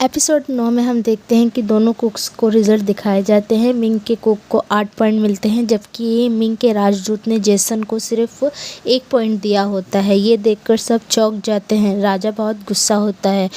Episode 9 में हम देखते हैं कि दोनों कुक्स को रिजल्ट दिखाए जाते हैं। मिंग के कुक को 8 पॉइंट मिलते हैं, जबकि मिंग के राजदूत ने जेसन को सिर्फ 1 पॉइंट दिया होता है। ये देखकर सब चौंक जाते हैं। राजा बहुत गुस्सा होता है।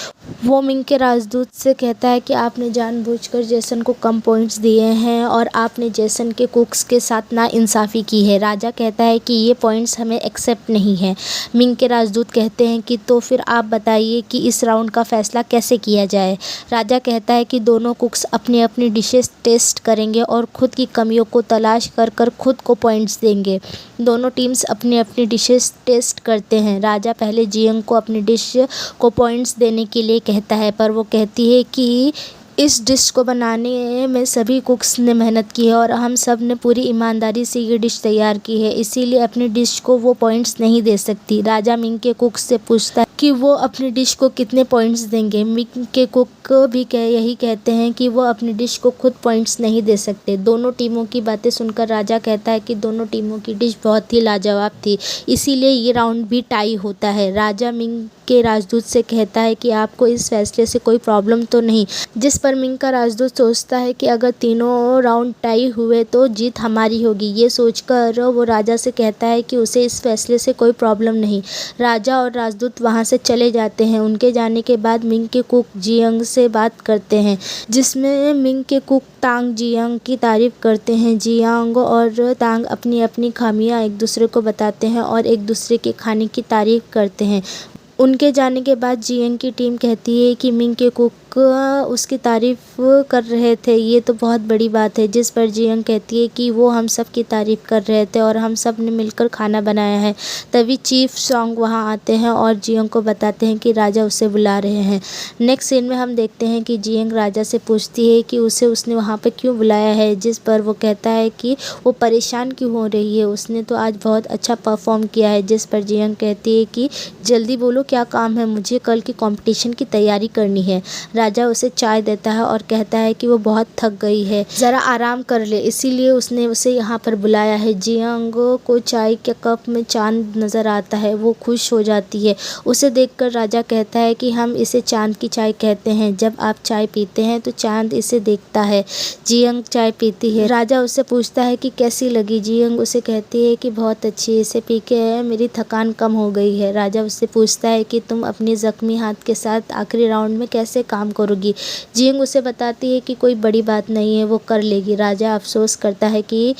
वो मिंग के राजदूत से कहता है कि आपने जानबूझकर जेसन को कम पॉइंट्स दिए हैं और आपने जेसन के कुक्स के साथ नाइंसाफ़ी की है। राजा कहता है कि ये पॉइंट्स हमें एक्सेप्ट नहीं है। मिंग के राजदूत कहते हैं कि तो फिर आप बताइए कि इस राउंड का फैसला कैसे किया जाए। राजा कहता है कि दोनों कुक्स अपनी अपनी डिशेस टेस्ट करेंगे और खुद की कमियों को तलाश कर खुद को पॉइंट्स देंगे। दोनों टीम्स अपनी अपनी डिशेस टेस्ट करते हैं। राजा पहले जियंग को अपनी डिश को पॉइंट्स देने के लिए कहता है, पर वो कहती है कि इस डिश को बनाने में सभी कुक्स ने मेहनत की है और हम सब ने पूरी ईमानदारी से ये डिश तैयार की है, इसीलिए अपनी डिश को वो पॉइंट्स नहीं दे सकती। राजा मिंग के कुक्स से पूछता है कि वो अपनी डिश को कितने पॉइंट्स देंगे। मिंग के कुक भी यही कहते हैं कि वो अपनी डिश को खुद पॉइंट्स नहीं दे सकते। दोनों टीमों की बातें सुनकर राजा कहता है कि दोनों टीमों की डिश बहुत ही लाजवाब थी, इसीलिए ये राउंड भी टाई होता है। राजा मिंग के राजदूत से कहता है कि आपको इस फैसले से कोई प्रॉब्लम तो नहीं, जिस पर मिंग का राजदूत सोचता है कि अगर तीनों राउंड टाई हुए तो जीत हमारी होगी। ये सोचकर वो राजा से कहता है कि उसे इस फैसले से कोई प्रॉब्लम नहीं। राजा और राजदूत वहाँ से चले जाते हैं। उनके जाने के बाद मिंग के कुक जियंग से बात करते हैं, जिसमें मिंग के कुक तांग जियंग की तारीफ करते हैं। जियांग और तांग अपनी अपनी खामियां एक दूसरे को बताते हैं और एक दूसरे के खाने की तारीफ करते हैं। उनके जाने के बाद जियंग की टीम कहती है कि मिंग के कुक उसकी तारीफ़ कर रहे थे, ये तो बहुत बड़ी बात है। जिस पर जियंग कहती है कि वो हम सब की तारीफ़ कर रहे थे और हम सब ने मिलकर खाना बनाया है। तभी चीफ सॉन्ग वहाँ आते हैं और जियंग को बताते हैं कि राजा उसे बुला रहे हैं। नेक्स्ट सीन में हम देखते हैं कि जियंग राजा से पूछती है कि उसने वहाँ पर क्यों बुलाया है, जिस पर वो कहता है कि वो परेशान क्यों हो रही है, उसने तो आज बहुत अच्छा परफॉर्म किया है। जिस पर जियंग कहती है कि जल्दी बोलो क्या काम है, मुझे कल की कंपटीशन की तैयारी करनी है। राजा उसे चाय देता है और कहता है कि वो बहुत थक गई है, ज़रा आराम कर ले, इसीलिए उसने उसे यहाँ पर बुलाया है। जियांग को चाय के कप में चांद नज़र आता है। वो खुश हो जाती है। उसे देखकर राजा कहता है कि हम इसे चांद की चाय कहते हैं। जब आप चाय पीते हैं तो चांद इसे देखता है। जियांग चाय पीती है। राजा उससे पूछता है कि कैसी लगी। जियांग उसे कहती है कि बहुत अच्छी, इसे पी के मेरी थकान कम हो गई है। राजा उससे पूछता है कि तुम अपने ज़ख्मी हाथ के साथ आखिरी राउंड में कैसे काम करोगी। जियंग उसे बताती है कि कोई बड़ी बात नहीं है, वो कर लेगी। राजा अफसोस करता है कि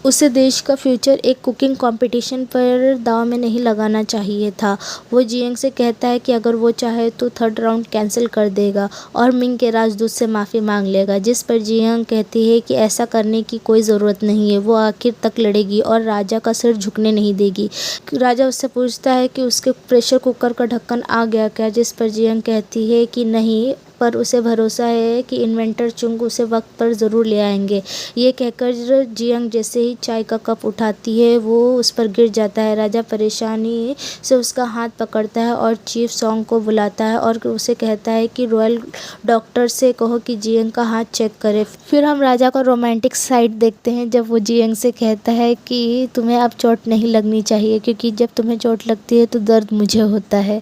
उसे देश का फ्यूचर एक कुकिंग कंपटीशन पर दांव में नहीं लगाना चाहिए था। वो जियंग से कहता है कि अगर वो चाहे तो 3rd राउंड कैंसिल कर देगा और मिंग के राजदूत से माफ़ी मांग लेगा। जिस पर जियंग कहती है कि ऐसा करने की कोई ज़रूरत नहीं है, वो आखिर तक लड़ेगी और राजा का सिर झुकने नहीं देगी। राजा उससे पूछता है कि उसके प्रेशर कुकर का ढक्कन आ गया क्या, जिस पर जियंग कहती है कि नहीं, पर उसे भरोसा है कि इन्वेंटर चुंग उसे वक्त पर ज़रूर ले आएंगे। ये कहकर जियंग जैसे ही चाय का कप उठाती है वो उस पर गिर जाता है। राजा परेशानी से उसका हाथ पकड़ता है और चीफ सॉन्ग को बुलाता है और उसे कहता है कि रॉयल डॉक्टर से कहो कि जियंग का हाथ चेक करे। फिर हम राजा का रोमांटिक साइड देखते हैं, जब वो जियंग से कहता है कि तुम्हें अब चोट नहीं लगनी चाहिए, क्योंकि जब तुम्हें चोट लगती है तो दर्द मुझे होता है।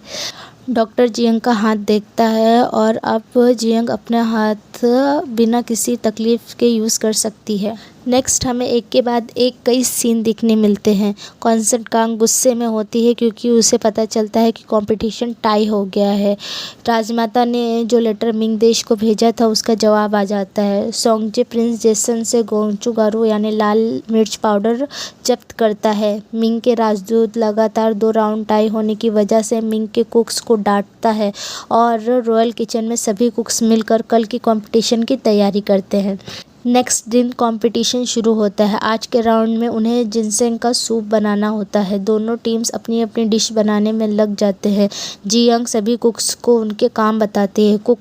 डॉक्टर जियंग का हाथ देखता है और अब जियंग अपना हाथ बिना किसी तकलीफ़ के यूज़ कर सकती है। नेक्स्ट हमें एक के बाद एक कई सीन दिखने मिलते हैं। कॉन्सेंट कांग गुस्से में होती है क्योंकि उसे पता चलता है कि कंपटीशन टाई हो गया है। राजमाता ने जो लेटर मिंग देश को भेजा था उसका जवाब आ जाता है। सोंगजे प्रिंस जेसन से गोचुगारू यानी लाल मिर्च पाउडर जब्त करता है। मिंग के राजदूत लगातार 2 राउंड टाई होने की वजह से मिंग के कुक्स को डांटता है और रॉयल किचन में सभी कुक्स मिलकर कल की कंपटीशन की तैयारी करते हैं। नेक्स्ट दिन कंपटीशन शुरू होता है। आज के राउंड में उन्हें जिनसेंग का सूप बनाना होता है। दोनों टीम्स अपनी अपनी डिश बनाने में लग जाते हैं। जियांग सभी कुक्स को उनके काम बताते हैं। कुक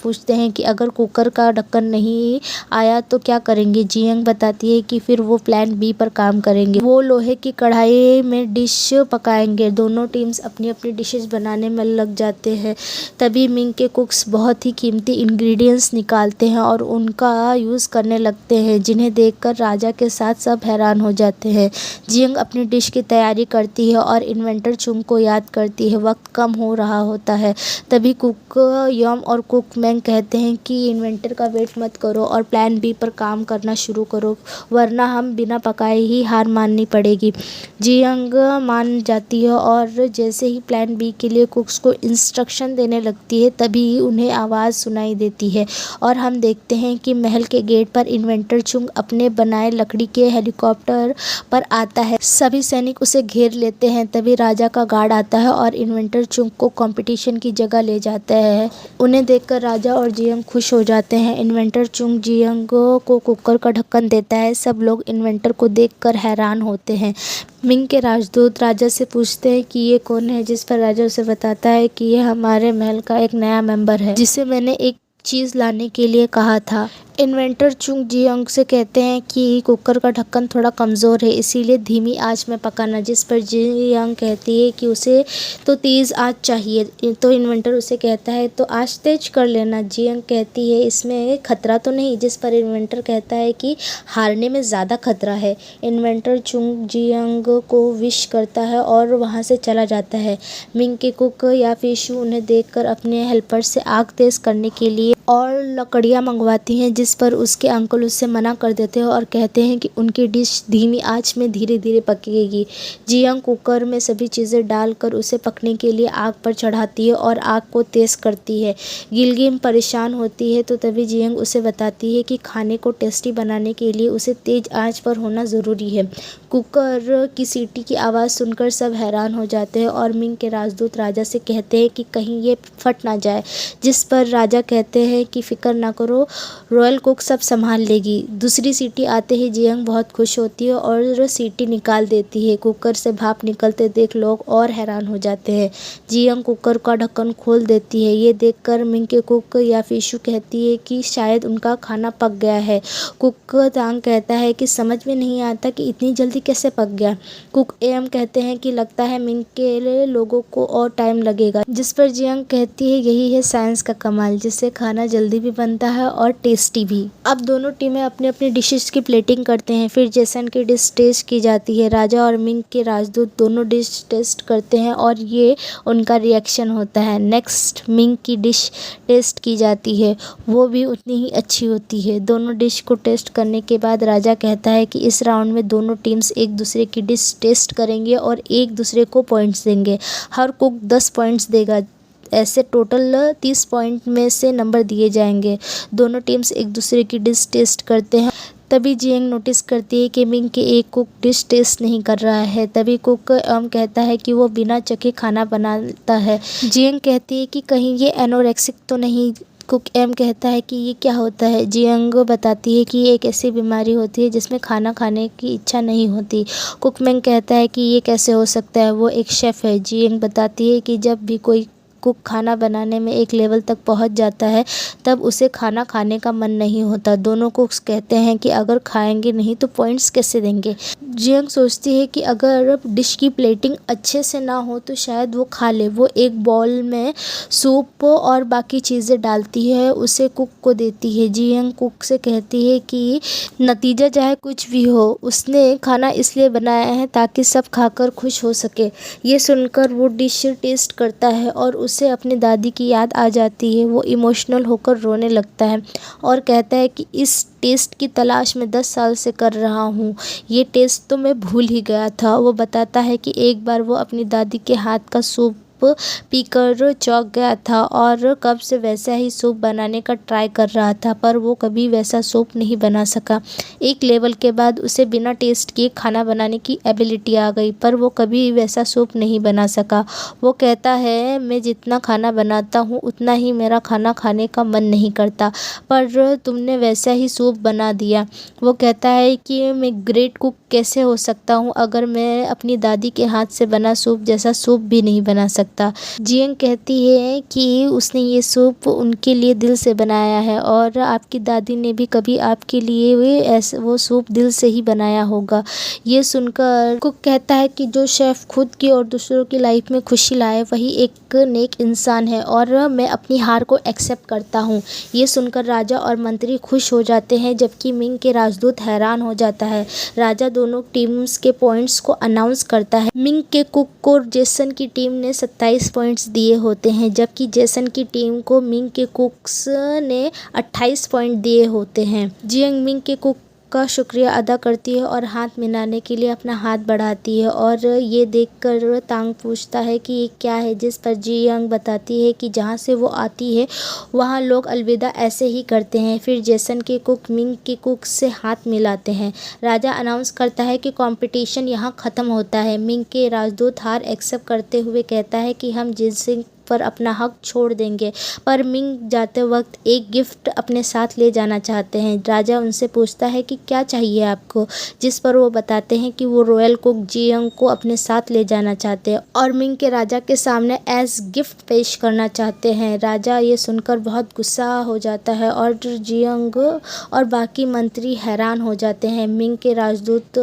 पूछते हैं कि अगर कुकर का ढक्कन नहीं आया तो क्या करेंगे। जियांग बताती है कि फिर वो प्लान बी पर काम करेंगे, वो लोहे की कढ़ाई में डिश पकाएंगे। दोनों टीम्स अपनी अपनी डिशेज बनाने में लग जाते हैं। तभी मिंग के कुक्स बहुत ही कीमती इंग्रेडिएंट्स निकालते हैं और उनका यूज़ करने लगते हैं, जिन्हें देखकर राजा के साथ सब हैरान हो जाते हैं। जियंग अपनी डिश की तैयारी करती है और इन्वेंटर चुंग को याद करती है। वक्त कम हो रहा होता है। तभी कुक यम और कुक मैंग कहते हैं कि इन्वेंटर का वेट मत करो और प्लान बी पर काम करना शुरू करो, वरना हम बिना पकाए ही हार माननी पड़ेगी। जियंग मान जाती है और जैसे ही प्लान बी के लिए कुक्स को इंस्ट्रक्शन देने लगती है, तभी उन्हें आवाज़ सुनाई देती है और हम देखते हैं कि महल के गेट पर इन्वेंटर चुंग अपने बनाए लकड़ी के हेलीकॉप्टर पर आता है। सभी सैनिक उसे घेर लेते हैं। तभी राजा का गार्ड आता है और इन्वेंटर चुंग को कंपटीशन की जगह ले जाता है। उन्हें देखकर राजा और जियंग खुश हो जाते हैं। इन्वेंटर चुंग जियंग को कुकर का ढक्कन देता है। सब लोग इन्वेंटर को देखकर हैरान होते हैं। मिंग के राजदूत राजा से पूछते हैं कि ये कौन है, जिस पर राजा उसे बताता है कि ये हमारे महल का एक नया मेंबर है, जिसे मैंने एक चीज़ लाने के लिए कहा था। इन्वेंटर चुंग जियंग से कहते हैं कि कुकर का ढक्कन थोड़ा कमज़ोर है, इसीलिए धीमी आंच में पकाना, जिस पर जियंग कहती है कि उसे तो तेज़ आंच चाहिए। तो इन्वेंटर उसे कहता है तो आंच तेज कर लेना। जियंग कहती है इसमें खतरा तो नहीं, जिस पर इन्वेंटर कहता है कि हारने में ज़्यादा खतरा है। इन्वेंटर चुंग जियंग को विश करता है और वहाँ से चला जाता है। मिंग के कुक याफिशु उन्हें देखकर अपने हेल्पर से आग तेज़ करने के लिए और लकड़ियाँ मंगवाती हैं, जिस पर उसके अंकल उससे मना कर देते हैं और कहते हैं कि उनकी डिश धीमी आंच में धीरे धीरे पकेगी। जियंग कुकर में सभी चीज़ें डालकर उसे पकने के लिए आग पर चढ़ाती है और आग को तेज़ करती है। गिलगिम परेशान होती है, तो तभी जियंग उसे बताती है कि खाने को टेस्टी बनाने के लिए उसे तेज़ आंच पर होना ज़रूरी है। कुकर की सीटी की आवाज़ सुनकर सब हैरान हो जाते हैं और मिंग के राजदूत राजा से कहते हैं कि कहीं ये फट ना जाए, जिस पर राजा कहते हैं कि फिक्र ना करो, रॉयल कुक सब संभाल लेगी। दूसरी सीटी आते ही जियंग बहुत खुश होती है और सीटी निकाल देती है। कुकर से भाप निकलते देख लोग और हैरान हो जाते हैं। जियंग कुकर का ढक्कन खोल देती है। ये देखकर मिंग के कुक याफिशु कहती है कि शायद उनका खाना पक गया है। कुक तांग कहता है कि समझ में नहीं आता कि इतनी जल्दी कैसे पक गया। कुक एम कहते हैं कि लगता है मिंग के लोगों को और टाइम लगेगा, जिस पर जियंग कहती है यही है साइंस का कमाल, जिससे खाना जल्दी भी बनता है और टेस्टी भी। अब दोनों टीमें अपनी अपनी डिशेस की प्लेटिंग करते हैं। फिर जेसन की डिश टेस्ट की जाती है। राजा और मिंग के राजदूत दोनों डिश टेस्ट करते हैं और ये उनका रिएक्शन होता है। नेक्स्ट मिंग की डिश टेस्ट की जाती है, वो भी उतनी ही अच्छी होती है। दोनों डिश को टेस्ट करने के बाद राजा कहता है कि इस राउंड में दोनों टीम्स एक दूसरे की डिश टेस्ट करेंगे और एक दूसरे को पॉइंट्स देंगे। हर कुक 10 पॉइंट्स देगा। ऐसे टोटल 30 पॉइंट में से नंबर दिए जाएंगे। दोनों टीम्स एक दूसरे की डिश टेस्ट करते हैं। तभी जियंग नोटिस करती है कि मिंग के एक कुक डिश टेस्ट नहीं कर रहा है। तभी कुक कहता है कि वो बिना चखे खाना बनाता है। जियंग कहती है कि कहीं ये एनोरेक्सिक तो नहीं। कुक एम कहता है कि ये क्या होता है। जियंग बताती है कि ये एक ऐसी बीमारी होती है जिसमें खाना खाने की इच्छा नहीं होती। कुक मैंग कहता है कि ये कैसे हो सकता है, वो एक शेफ़ है। जियंग बताती है कि जब भी कोई कुक खाना बनाने में एक लेवल तक पहुंच जाता है, तब उसे खाना खाने का मन नहीं होता। दोनों कुक्स कहते हैं कि अगर खाएंगे नहीं तो पॉइंट्स कैसे देंगे। जियंग सोचती है कि अगर डिश की प्लेटिंग अच्छे से ना हो तो शायद वो खा ले। वो एक बाउल में सूप और बाकी चीज़ें डालती है, उसे कुक को देती है। जियंग कुक से कहती है कि नतीजा चाहे कुछ भी हो, उसने खाना इसलिए बनाया है ताकि सब खाकर खुश हो सके। ये सुनकर वो डिश टेस्ट करता है और उसे अपनी दादी की याद आ जाती है। वो इमोशनल होकर रोने लगता है और कहता है कि इस टेस्ट की तलाश में 10 साल से कर रहा हूँ, ये टेस्ट तो मैं भूल ही गया था। वो बताता है कि एक बार वो अपनी दादी के हाथ का सूप पीकर चौंक गया था और कब से वैसा ही सूप बनाने का ट्राई कर रहा था, पर वो कभी वैसा सूप नहीं बना सका। एक लेवल के बाद उसे बिना टेस्ट किए खाना बनाने की एबिलिटी आ गई, पर वो कभी वैसा सूप नहीं बना सका। वो कहता है मैं जितना खाना बनाता हूँ उतना ही मेरा खाना खाने का मन नहीं करता, पर तुमने वैसा ही सूप बना दिया। वो कहता है कि मैं ग्रेट कुक कैसे हो सकता हूँ अगर मैं अपनी दादी के हाथ से बना सूप जैसा सूप भी नहीं बना सकता। सकता। जियंग कहती है कि उसने ये सूप उनके लिए दिल से बनाया है और आपकी दादी ने भी कभी आपके लिए ऐसा वो सूप दिल से ही बनाया होगा। ये सुनकर कुक कहता है कि जो शेफ़ खुद की और दूसरों की लाइफ में खुशी लाए वही एक नेक इंसान है और मैं अपनी हार को एक्सेप्ट करता हूँ। ये सुनकर राजा और मंत्री खुश हो जाते हैं जबकि मिंग के राजदूत हैरान हो जाता है। राजा दोनों टीम्स के पॉइंट्स को अनाउंस करता है। मिंग के कुक को जेसन की टीम ने 27 पॉइंट्स दिए होते हैं जबकि जेसन की टीम को मिंग के कुक्स ने 28 पॉइंट दिए होते हैं। जियंग मिंग के कुक का शुक्रिया अदा करती है और हाथ मिलाने के लिए अपना हाथ बढ़ाती है और ये देखकर तांग पूछता है कि ये क्या है, जिस पर जियंग बताती है कि जहाँ से वो आती है वहाँ लोग अलविदा ऐसे ही करते हैं। फिर जेसन के कुक मिंग के कुक से हाथ मिलाते हैं। राजा अनाउंस करता है कि कंपटीशन यहाँ ख़त्म होता है। मिंग के राजदूत हार एक्सेप्ट करते हुए कहता है कि हम जिनसिंग पर अपना हक छोड़ देंगे, पर मिंग जाते वक्त एक गिफ्ट अपने साथ ले जाना चाहते हैं। राजा उनसे पूछता है कि क्या चाहिए आपको, जिस पर वो बताते हैं कि वो रॉयल कुक जियंग को अपने साथ ले जाना चाहते हैं और मिंग के राजा के सामने एज गिफ्ट पेश करना चाहते हैं। राजा ये सुनकर बहुत गुस्सा हो जाता है और जियंग और बाकी मंत्री हैरान हो जाते हैं। मिंग के राजदूत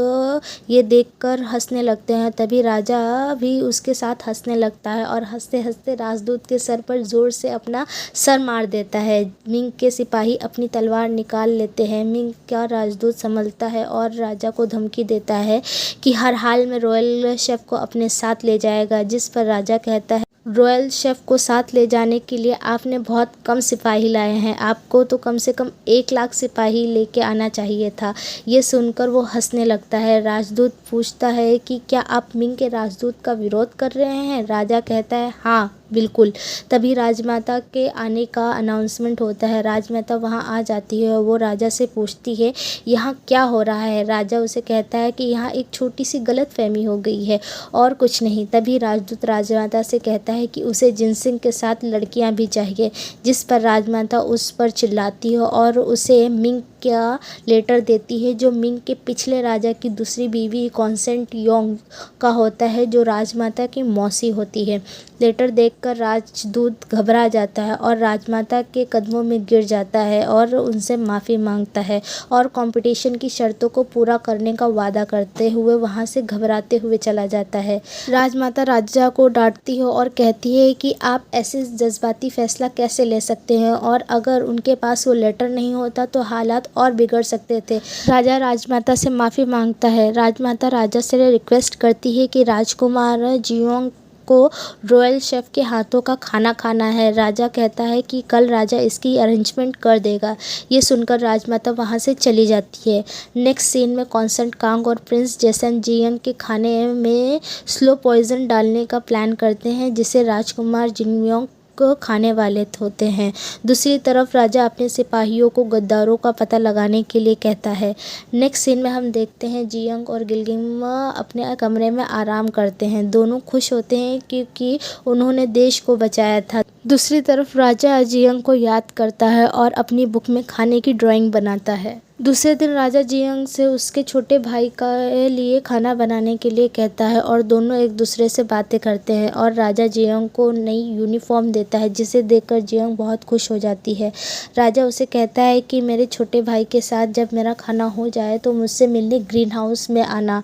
ये देखकर हंसने लगते हैं, तभी राजा भी उसके साथ हंसने लगता है और हंसते हंसते राजदूत के सर पर जोर से अपना सर मार देता है। मिंग के सिपाही अपनी तलवार निकाल लेते हैं। मिंग का राजदूत संभलता है और राजा को धमकी देता है कि हर हाल में रॉयल शेफ को अपने साथ ले जाएगा, जिस पर राजा कहता है रॉयल शेफ को साथ ले जाने के लिए आपने बहुत कम सिपाही लाए हैं, आपको तो कम से कम 1 लाख सिपाही लेके आना चाहिए था। ये सुनकर वो हंसने लगता है। राजदूत पूछता है कि क्या आप मिंग के राजदूत का विरोध कर रहे हैं? राजा कहता है हाँ बिल्कुल। तभी राजमाता के आने का अनाउंसमेंट होता है। राजमाता वहाँ आ जाती है और वो राजा से पूछती है यहाँ क्या हो रहा है। राजा उसे कहता है कि यहाँ एक छोटी सी गलतफहमी हो गई है और कुछ नहीं। तभी राजदूत राजमाता से कहता है कि उसे जिनसिंग के साथ लड़कियाँ भी चाहिए, जिस पर राजमाता उस पर चिल्लाती है और उसे मिंग का लेटर देती है जो मिंग के पिछले राजा की दूसरी बीवी कॉन्सेंट योंग का होता है, जो राजमाता की मौसी होती है। लेटर देखकर राजदूत घबरा जाता है और राजमाता के कदमों में गिर जाता है और उनसे माफ़ी मांगता है और कंपटीशन की शर्तों को पूरा करने का वादा करते हुए वहां से घबराते हुए चला जाता है। राजमाता राजा को डांटती है और कहती है कि आप ऐसे जज्बाती फैसला कैसे ले सकते हैं और अगर उनके पास वो लेटर नहीं होता तो हालात और बिगड़ सकते थे। राजा राजमाता से माफ़ी मांगता है। राजमाता राजा से रिक्वेस्ट करती है कि राजकुमार जियोंग को रॉयल शेफ के हाथों का खाना खाना है। राजा कहता है कि कल राजा इसकी अरेंजमेंट कर देगा। ये सुनकर राजमाता वहाँ से चली जाती है। नेक्स्ट सीन में कॉन्सेंट कांग और प्रिंस जेसन जियंग के खाने में स्लो पॉइजन डालने का प्लान करते हैं जिसे राजकुमार जिनयोंग को खाने वाले होते हैं। दूसरी तरफ राजा अपने सिपाहियों को गद्दारों का पता लगाने के लिए कहता है। नेक्स्ट सीन में हम देखते हैं जियंग और गिलगिम अपने कमरे में आराम करते हैं। दोनों खुश होते हैं क्योंकि उन्होंने देश को बचाया था। दूसरी तरफ राजा जियंग को याद करता है और अपनी बुक में खाने की ड्राइंग बनाता है। दूसरे दिन राजा जियंग से उसके छोटे भाई के लिए खाना बनाने के लिए कहता है और दोनों एक दूसरे से बातें करते हैं और राजा जियंग को नई यूनिफॉर्म देता है जिसे देखकर जियंग बहुत खुश हो जाती है। राजा उसे कहता है कि मेरे छोटे भाई के साथ जब मेरा खाना हो जाए तो मुझसे मिलने ग्रीन हाउस में आना।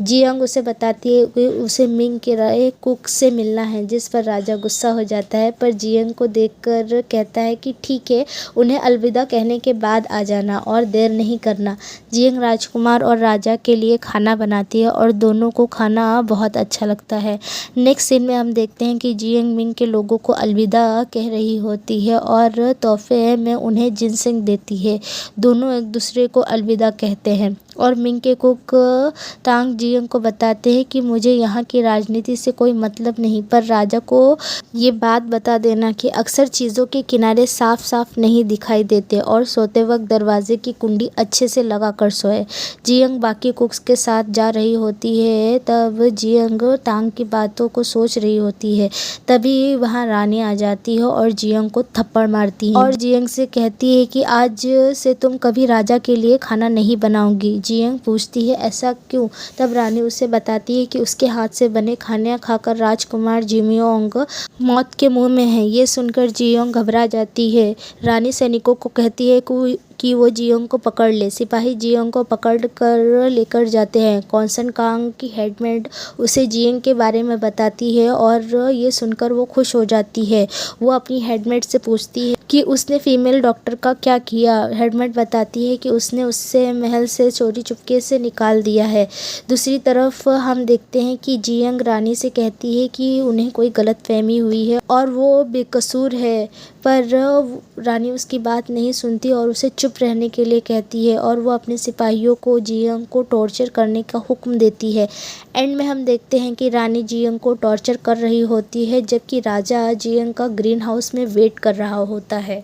जियंग उसे बताती है कि उसे मिंग के कुक से मिलना है, जिस पर राजा गुस्सा हो जाता है पर जियंग को देखकर कहता है कि ठीक है, उन्हें अलविदा कहने के बाद आ जाना और देर नहीं करना। जियंग राजकुमार और राजा के लिए खाना बनाती है और दोनों को खाना बहुत अच्छा लगता है। नेक्स्ट सीन में हम देखते हैं कि जियंग मिंग के लोगों को अलविदा कह रही होती है और तोहफे में उन्हें जिनसिंग देती है। दोनों एक दूसरे को अलविदा कहते हैं और मिंग के कुक तांग जियंग को बताते हैं कि मुझे यहाँ की राजनीति से कोई मतलब नहीं, पर राजा को ये बात बता देना कि अक्सर चीज़ों के किनारे साफ साफ नहीं दिखाई देते और सोते वक्त दरवाजे की कुंडी अच्छे से लगा कर सोए। जियंग बाकी कुक्स के साथ जा रही होती है, तब जियंग तांग की बातों को सोच रही होती है। तभी वहाँ रानी आ जाती है और जियंग को थप्पड़ मारती है और जियंग से कहती है कि आज से तुम कभी राजा के लिए खाना नहीं बनाओगी। जियंग पूछती है ऐसा क्यों। तब रानी उसे बताती है कि उसके हाथ से बने खाने खाकर राजकुमार जिमियोंग मौत के मुंह में है। ये सुनकर जियोंग घबरा जाती है। रानी सैनिकों को कहती है कि वो जियोंग को पकड़ ले। सिपाही जियोंग को पकड़ कर लेकर जाते हैं। कॉन्सन कांग की हेडमेड उसे जियोंग के बारे में बताती है और ये सुनकर वो खुश हो जाती है। वो अपनी हेडमेड से पूछती है कि उसने फीमेल डॉक्टर का क्या किया। हेडमेड बताती है कि उसने उससे महल से चोरी चुपके से निकाल दिया है। दूसरी तरफ हम देखते हैं कि जियोंग रानी से कहती है कि उन्हें कोई गलतफहमी हुई है और वो बेकसूर है, पर रानी उसकी बात नहीं सुनती और उसे चुप रहने के लिए कहती है और वो अपने सिपाहियों को जियोंग को टॉर्चर करने का हुक्म देती है। एंड में हम देखते हैं कि रानी जियोंग को टॉर्चर कर रही होती है जबकि राजा जियोंग का ग्रीन हाउस में वेट कर रहा होता है।